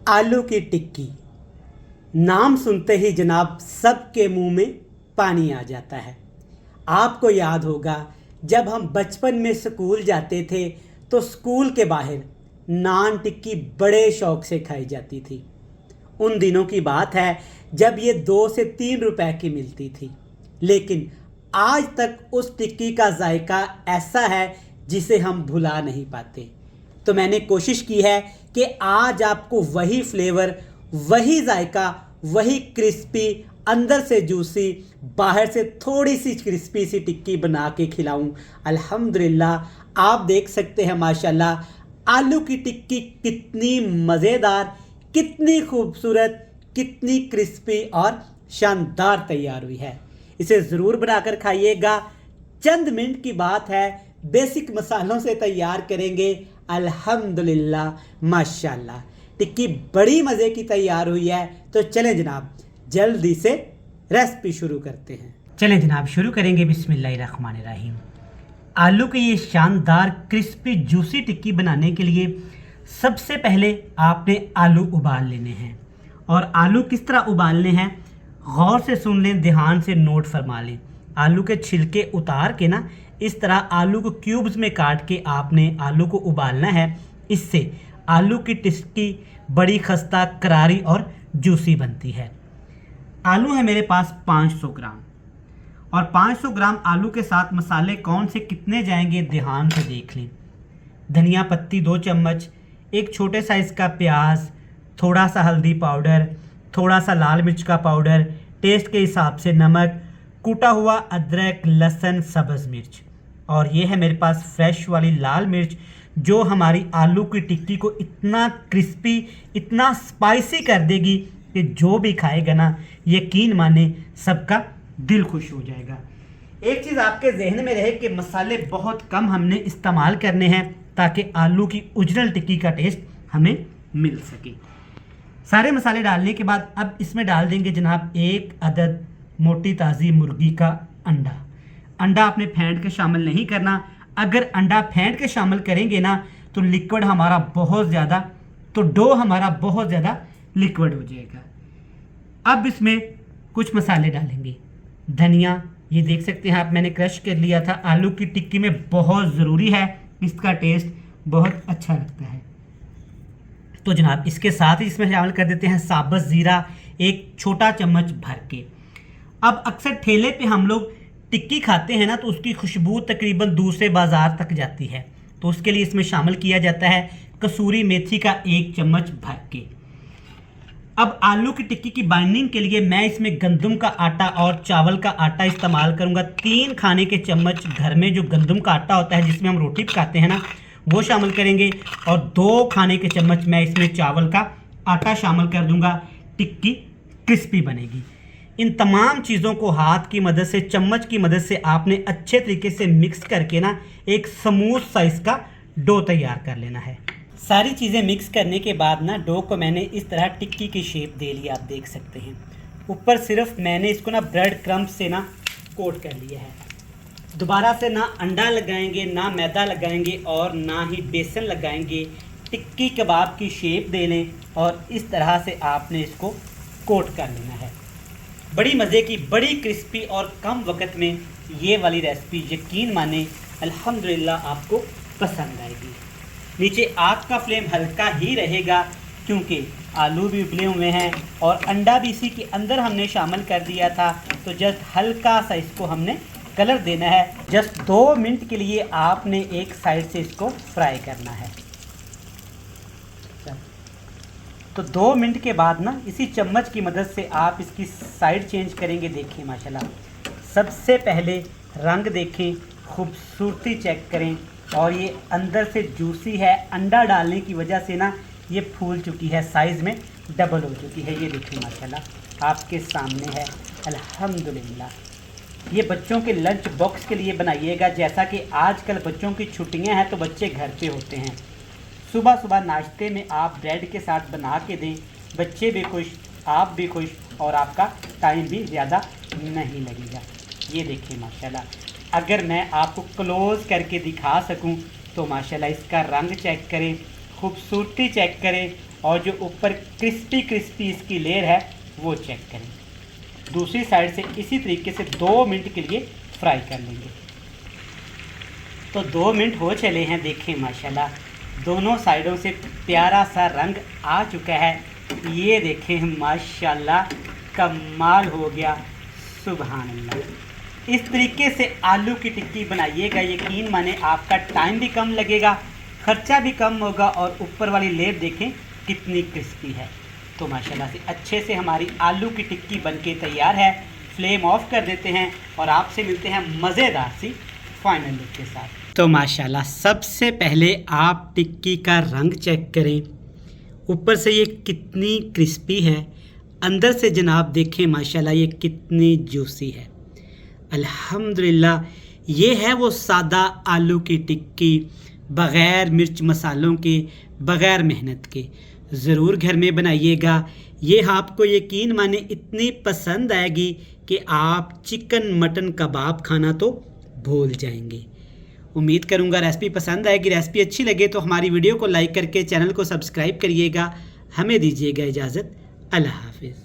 आलू की टिक्की। नाम सुनते ही जनाब सबके मुंह में पानी आ जाता है। आपको याद होगा जब हम बचपन में स्कूल जाते थे तो स्कूल के बाहर नान टिक्की बड़े शौक से खाई जाती थी। उन दिनों की बात है जब ये 2 से 3 रुपए की मिलती थी, लेकिन आज तक उस टिक्की का जायका ऐसा है जिसे हम भुला नहीं पाते। तो मैंने कोशिश की है कि आज आपको वही फ्लेवर, वही जायका, वही क्रिस्पी, अंदर से जूसी, बाहर से थोड़ी सी क्रिस्पी सी टिक्की बना के खिलाऊं। अल्हम्दुलिल्लाह आप देख सकते हैं माशाल्लाह आलू की टिक्की कितनी मज़ेदार, कितनी खूबसूरत, कितनी क्रिस्पी और शानदार तैयार हुई है। इसे ज़रूर बनाकर खाइएगा। चंद मिनट की बात है, बेसिक मसालों से तैयार करेंगे। अल्हम्दुलिल्लाह माशाल्लाह टिक्की बड़ी मज़े की तैयार हुई है। तो चलें जनाब जल्दी से रेसिपी शुरू करते हैं। चलें जनाब शुरू करेंगे। बिस्मिल्लाहिर्रहमानिर्रहीम। आलू की ये शानदार क्रिस्पी जूसी टिक्की बनाने के लिए सबसे पहले आपने आलू उबाल लेने हैं। और आलू किस तरह उबालने हैं गौर से सुन लें, ध्यान से नोट फरमा लें। आलू के छिलके उतार के ना इस तरह आलू को क्यूब्स में काट के आपने आलू को उबालना है। इससे आलू की टिक्की बड़ी खस्ता, करारी और जूसी बनती है। आलू है मेरे पास 500 ग्राम, और 500 ग्राम आलू के साथ मसाले कौन से कितने जाएंगे ध्यान से देख लें। धनिया पत्ती 2 चम्मच, एक छोटे साइज़ का प्याज, थोड़ा सा हल्दी पाउडर, थोड़ा सा लाल मिर्च का पाउडर, टेस्ट के हिसाब से नमक, कूटा हुआ अदरक, लहसुन, सब्ज़ मिर्च, और ये है मेरे पास फ्रेश वाली लाल मिर्च जो हमारी आलू की टिक्की को इतना क्रिस्पी, इतना स्पाइसी कर देगी कि जो भी खाएगा ना यकीन माने सबका दिल खुश हो जाएगा। एक चीज़ आपके जहन में रहे कि मसाले बहुत कम हमने इस्तेमाल करने हैं ताकि आलू की ओरिजिनल टिक्की का टेस्ट हमें मिल सके। सारे मसाले डालने के बाद अब इसमें डाल देंगे जनाब 1 अदद मोटी ताज़ी मुर्गी का अंडा। अंडा आपने फेंट के शामिल नहीं करना। अगर अंडा फेंट के शामिल करेंगे ना तो लिक्विड हमारा बहुत ज़्यादा, तो डो हमारा बहुत ज़्यादा लिक्विड हो जाएगा। अब इसमें कुछ मसाले डालेंगे। धनिया, ये देख सकते हैं आप, मैंने क्रश कर लिया था। आलू की टिक्की में बहुत ज़रूरी है, इसका टेस्ट बहुत अच्छा लगता है। तो जनाब इसके साथ ही इसमें शामिल कर देते हैं साबुत ज़ीरा 1 छोटा चम्मच भर के। अब अक्सर ठेले पे हम लोग टिक्की खाते हैं ना तो उसकी खुशबू तकरीबन दूसरे बाज़ार तक जाती है, तो उसके लिए इसमें शामिल किया जाता है कसूरी मेथी का 1 चम्मच भर के। अब आलू की टिक्की की बाइंडिंग के लिए मैं इसमें गंदम का आटा और चावल का आटा इस्तेमाल करूंगा। 3 खाने के चम्मच घर में जो गंदम का आटा होता है जिसमें हम रोटी पकाते हैं ना वो शामिल करेंगे, और 2 खाने के चम्मच मैं इसमें चावल का आटा शामिल कर दूंगा। टिक्की क्रिस्पी बनेगी। इन तमाम चीज़ों को हाथ की मदद से, चम्मच की मदद से आपने अच्छे तरीके से मिक्स करके ना एक स्मूथ साइज़ का डो तैयार कर लेना है। सारी चीज़ें मिक्स करने के बाद ना डो को मैंने इस तरह टिक्की की शेप दे ली, आप देख सकते हैं। ऊपर सिर्फ मैंने इसको ना ब्रेड क्रम्ब से ना कोट कर लिया है। दोबारा से ना अंडा लगाएंगे, ना मैदा लगाएंगे और ना ही बेसन लगाएंगे। टिक्की कबाब की शेप दे लें और इस तरह से आपने इसको कोट कर लेना है। बड़ी मज़े की, बड़ी क्रिस्पी और कम वक्त में ये वाली रेसिपी यकीन माने अल्हम्दुलिल्लाह आपको पसंद आएगी। नीचे आग का फ्लेम हल्का ही रहेगा क्योंकि आलू भी उबले हुए हैं और अंडा भी इसी के अंदर हमने शामिल कर दिया था, तो जस्ट हल्का सा इसको हमने कलर देना है। जस्ट 2 मिनट के लिए आपने एक साइड से इसको फ्राई करना है। तो 2 मिनट के बाद ना इसी चम्मच की मदद से आप इसकी साइड चेंज करेंगे। देखिए माशाल्लाह, सबसे पहले रंग देखें, खूबसूरती चेक करें, और ये अंदर से जूसी है। अंडा डालने की वजह से ना ये फूल चुकी है, साइज़ में डबल हो चुकी है। ये देखिए माशाल्लाह आपके सामने है। अल्हम्दुलिल्लाह ये बच्चों के लंच बॉक्स के लिए बनाइएगा। जैसा कि आजकल बच्चों की छुट्टियां हैं तो बच्चे घर पे होते हैं। सुबह सुबह नाश्ते में आप ब्रेड के साथ बना के दें, बच्चे भी खुश, आप भी खुश, और आपका टाइम भी ज़्यादा नहीं लगेगा। ये देखिए माशाल्लाह, अगर मैं आपको क्लोज़ करके दिखा सकूं तो माशाल्लाह इसका रंग चेक करें, खूबसूरती चेक करें, और जो ऊपर क्रिस्पी क्रिस्पी इसकी लेयर है वो चेक करें। दूसरी साइड से इसी तरीके से 2 मिनट के लिए फ्राई कर लेंगे। तो 2 मिनट हो चले हैं, देखें माशाल्लाह दोनों साइडों से प्यारा सा रंग आ चुका है। ये देखें माशाल्लाह कमाल हो गया, सुभान अल्लाह। इस तरीके से आलू की टिक्की बनाइएगा, यकीन माने आपका टाइम भी कम लगेगा, खर्चा भी कम होगा और ऊपर वाली लेयर देखें कितनी क्रिस्पी है। तो माशाल्लाह से अच्छे से हमारी आलू की टिक्की बनके तैयार है। फ्लेम ऑफ कर देते हैं और आपसे मिलते हैं मज़ेदार सी फाइनल लुक के साथ। तो माशाल्लाह सबसे पहले आप टिक्की का रंग चेक करें, ऊपर से ये कितनी क्रिस्पी है, अंदर से जनाब देखें माशाल्लाह ये कितनी जूसी है। अल्हम्दुलिल्लाह ये है वो सादा आलू की टिक्की, बग़ैर मिर्च मसालों के, बग़ैर मेहनत के। ज़रूर घर में बनाइएगा, ये आपको यकीन माने इतनी पसंद आएगी कि आप चिकन मटन कबाब खाना तो भूल जाएंगे। उम्मीद करूँगा रेसिपी पसंद आएगी। रेसिपी अच्छी लगे तो हमारी वीडियो को लाइक करके चैनल को सब्सक्राइब करिएगा। हमें दीजिएगा इजाज़त। अल्लाह हाफ़िज़।